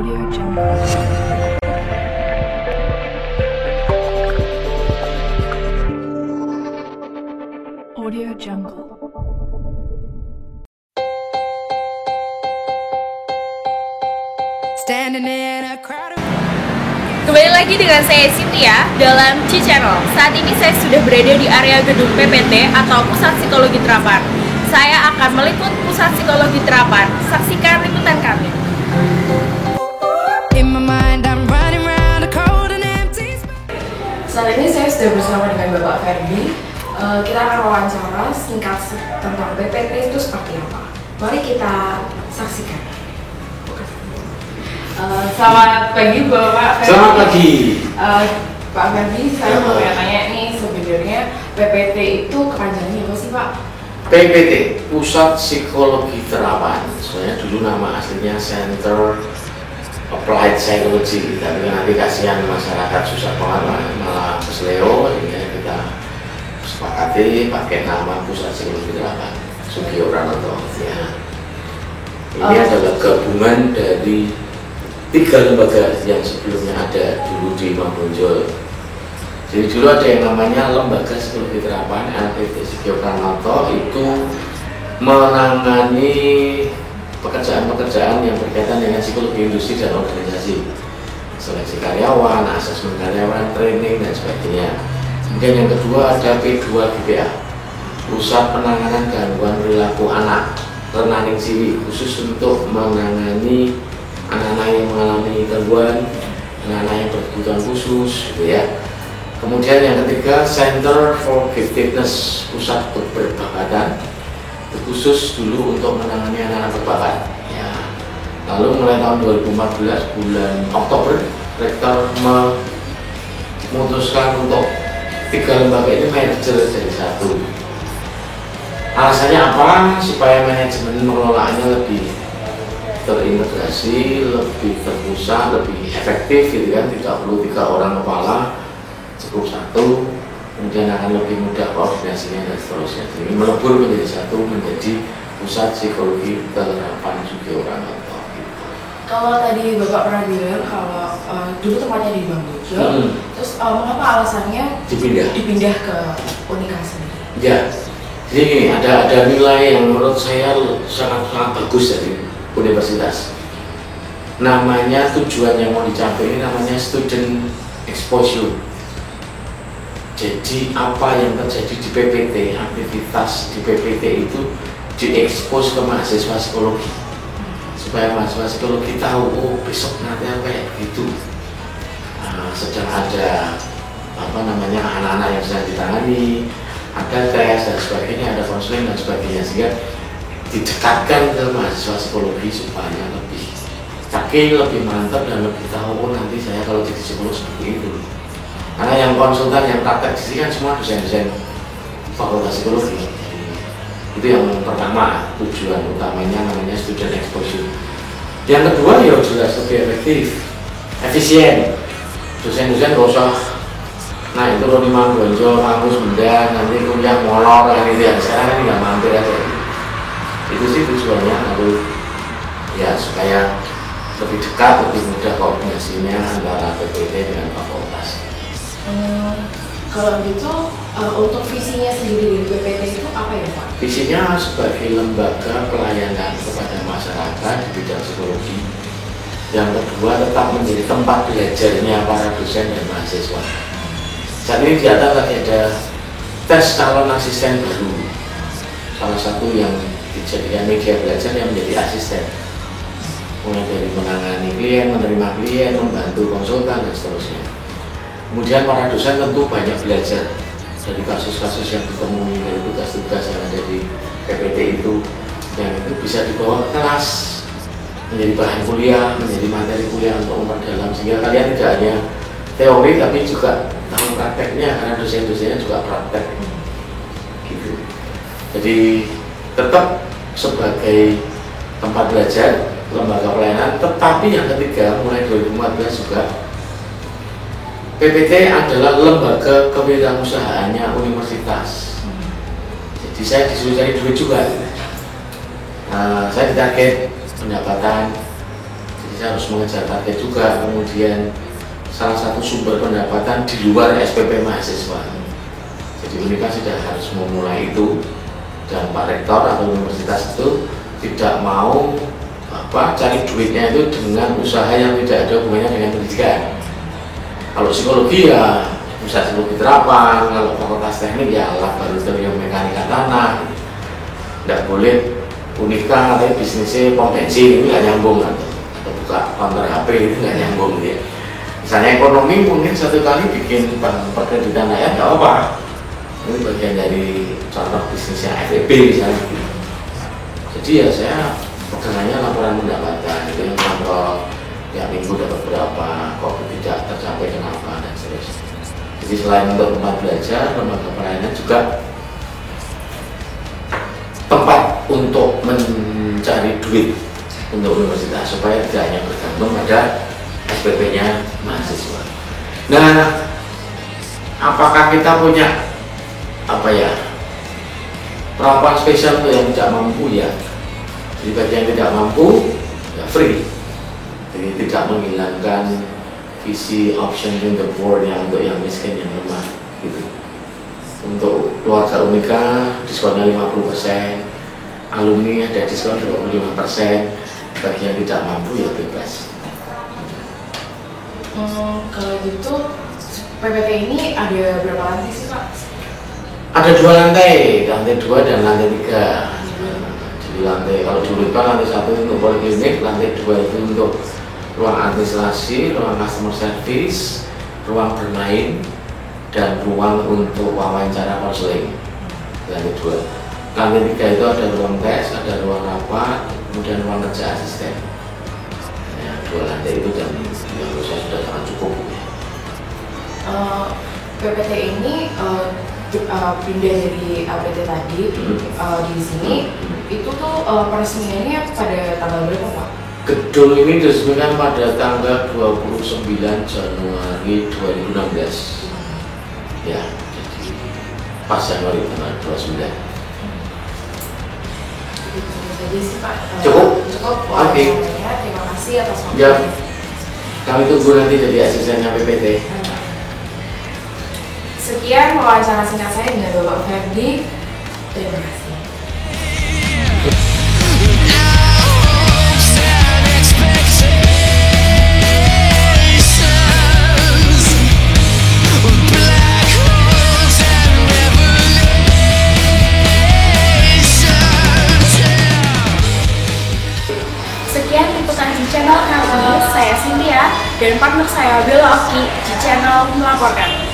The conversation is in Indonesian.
Audio Jungle. Audio Jungle. Standing in a crowd of... Kembali lagi dengan saya Cynthia dalam C-Channel. Saat ini saya sudah berada di area gedung PPT atau Pusat Psikologi Terapan. Saya akan meliput Pusat Psikologi Terapan. Saksikan liputan kami. In my mind, I'm running round a cold and empty space. Saat ini saya sudah bersama dengan Bapak Ferdi. Kita akan wawancara singkat tentang PPT itu seperti apa. Mari kita saksikan. Selamat pagi Bapak Ferdi. Selamat pagi. Pak Ferdi, saya mau tanya nih, sebenarnya PPT itu kepanjangannya apa sih Pak? PPT, Pusat Psikologi Terapan. Soalnya dulu nama aslinya Center Applied Psychology, tapi nanti kasihan masyarakat susah banget malah kesleo, sehingga kita sepakati pakai nama Pusat Psikologi Terapan. Sugio Pranoto. Ya. Ini adalah gabungan dari 3 lembaga yang sebelumnya ada dulu di Mambonjol. Jadi dulu ada yang namanya Lembaga Psikologi Terapan, LPT Sugio Pranoto, itu menangani pekerjaan-pekerjaan yang berkaitan dengan psikologi industri dan organisasi, seleksi karyawan, asesmen karyawan, training dan sebagainya. Kemudian yang kedua ada P2GPA, Pusat Penanganan Gangguan Perilaku Anak, Learning Ciwi, khusus untuk menangani anak-anak yang mengalami gangguan, anak-anak yang berkebutuhan khusus, gitu ya. Kemudian yang ketiga, Center for Giftedness, Pusat Keberbakatan, khusus dulu untuk menangani anak-anak berbakat. Ya. Lalu mulai tahun 2014 bulan Oktober, Rektor memutuskan untuk 3 lembaga ini merger jadi satu. Alasannya apa? Supaya manajemen pengelolaannya lebih terintegrasi, lebih terpusat, lebih efektif, gitu kan. Tidak perlu 3 orang kepala, cukup 1. Kemudian akan lebih mudah koordinasinya dan seterusnya. Jadi melebur menjadi satu, menjadi Pusat Psikologi Terapan Sugio Pranoto. Kalau tadi Bapak pernah bilang kalau dulu tempatnya di Mambonjol, terus mengapa alasannya dipindah ke Unika sendiri? Ya, jadi gini, ada nilai yang menurut saya sangat bagus dari universitas. Namanya, tujuan yang mau dicapai ini namanya student exposure. Jadi apa yang terjadi di PPT, aktivitas di PPT itu diekspos ke mahasiswa psikologi, supaya mahasiswa psikologi tahu, oh besok nanti kayak gitu. Sedang ada anak-anak yang sedang ditangani, ada tes dan sebagainya, ada konseling dan sebagainya, sehingga didekatkan ke mahasiswa psikologi supaya lebih yakin, lebih mantap dan lebih tahu, oh nanti saya kalau jadi psikolog seperti itu. Karena yang konsultan, yang praktek di sini kan semua dosen-dosen fakultas psikologi. Itu yang pertama, tujuan utamanya namanya student exposure. Yang kedua ya jelas lebih efektif, efisien. Dosen-dosen gak usah naik turun di Mambonjol, kampus Medan, nanti kuliah molor kan itu yang sekarang kan tinggal mampir aja. Itu sih tujuannya, lalu ya supaya lebih dekat, lebih mudah koordinasinya antara PPT dengan fakultas. Kalau gitu, untuk visinya sendiri di PPT itu apa ya Pak? Visinya sebagai lembaga pelayanan kepada masyarakat di bidang psikologi. Yang kedua, tetap menjadi tempat belajarnya para dosen dan mahasiswa. Saat ini di atas lagi ada tes calon asisten baru. Salah satu yang dijadikan media belajar yang menjadi asisten. Mulai dari menangani klien, menerima klien, membantu konsultan dan seterusnya. Kemudian para dosen tentu banyak belajar dari kasus-kasus yang ditemui, dari tugas-tugas yang ada di PPT itu, yang itu bisa dibawa ke kelas, menjadi bahan kuliah, menjadi materi kuliah untuk memperdalam, sehingga kalian tidak hanya teori tapi juga tahu prakteknya, karena dosen-dosennya juga praktek gitu. Jadi tetap sebagai tempat belajar, lembaga pelayanan, tetapi yang ketiga mulai 2014 juga PPT adalah lembaga kewirausahaannya universitas. Jadi saya disuruh cari duit juga. Saya ditarget pendapatan, jadi Saya harus mengejar target juga. Kemudian salah satu sumber pendapatan di luar SPP mahasiswa. Jadi Unika sudah harus memulai itu, dan Pak Rektor atau universitas itu tidak mau cari duitnya itu dengan usaha yang tidak ada hubungannya dengan pendidikan. Kalau psikologi ya pusat psikologi Terapan, kalau fakultas teknik ya laboratorium mekanika tanah. Tidak boleh Unika tapi bisnisnya pom bensin, ini nggak nyambung, atau buka counter HP, itu nggak nyambung ya. Misalnya ekonomi mungkin satu kali bikin perkreditan rakyat nggak apa-apa. Ini bagian dari contoh bisnisnya FEB misalnya. Jadi ya saya pegangannya laporan pendapatan, itu yang contoh ya minggu dapat berapa, kok tidak tercapai kenapa, dan seterusnya. Jadi selain untuk tempat belajar, lembaga pelayanan juga tempat untuk mencari duit untuk universitas supaya tidak hanya bergantung pada SPP-nya mahasiswa. Nah, apakah kita punya perlakuan spesial untuk yang tidak mampu ya? Jadi bagi yang tidak mampu ya free. Jadi tidak menghilangkan visi option in the board yang untuk yang miskin yang lemah gitu. Untuk keluarga Unika diskonnya 50%, alumni ada diskon 25%, bagi yang tidak mampu ya bebas. Kalau gitu PPT ini ada berapa lantai sih Pak? Ada 2 lantai, lantai 2 dan lantai 3. Jadi lantai, kalau di Unika lantai 1 untuk poliklinik, lantai 2 itu untuk ruang administrasi, ruang customer service, ruang bermain, dan ruang untuk wawancara konseling. Lantai 2. Lantai 3 itu ada ruang tes, ada ruang rapat, kemudian ruang kerja asisten. Ya, 2 lantai itu dan yang menurut saya sudah sangat cukup. PPT ini pindah dari APT tadi di sini itu tuh peresmiannya pada tanggal berapa Pak? Gedung ini diresmikan pada tanggal 29 Januari 2016. Ya, jadi pas Januari tanggal 29. Jadi sih Pak. Cukup? Oke. Terima kasih atas waktunya. Ya, kami tunggu nanti jadi asistennya PPT. Sekian wawancara singkat saya dengan Bapak Ferdi. Terima kasih. Sekian liputan di channel kali ini. Saya Cynthia dan partner saya Bella Oki di channel melaporkan.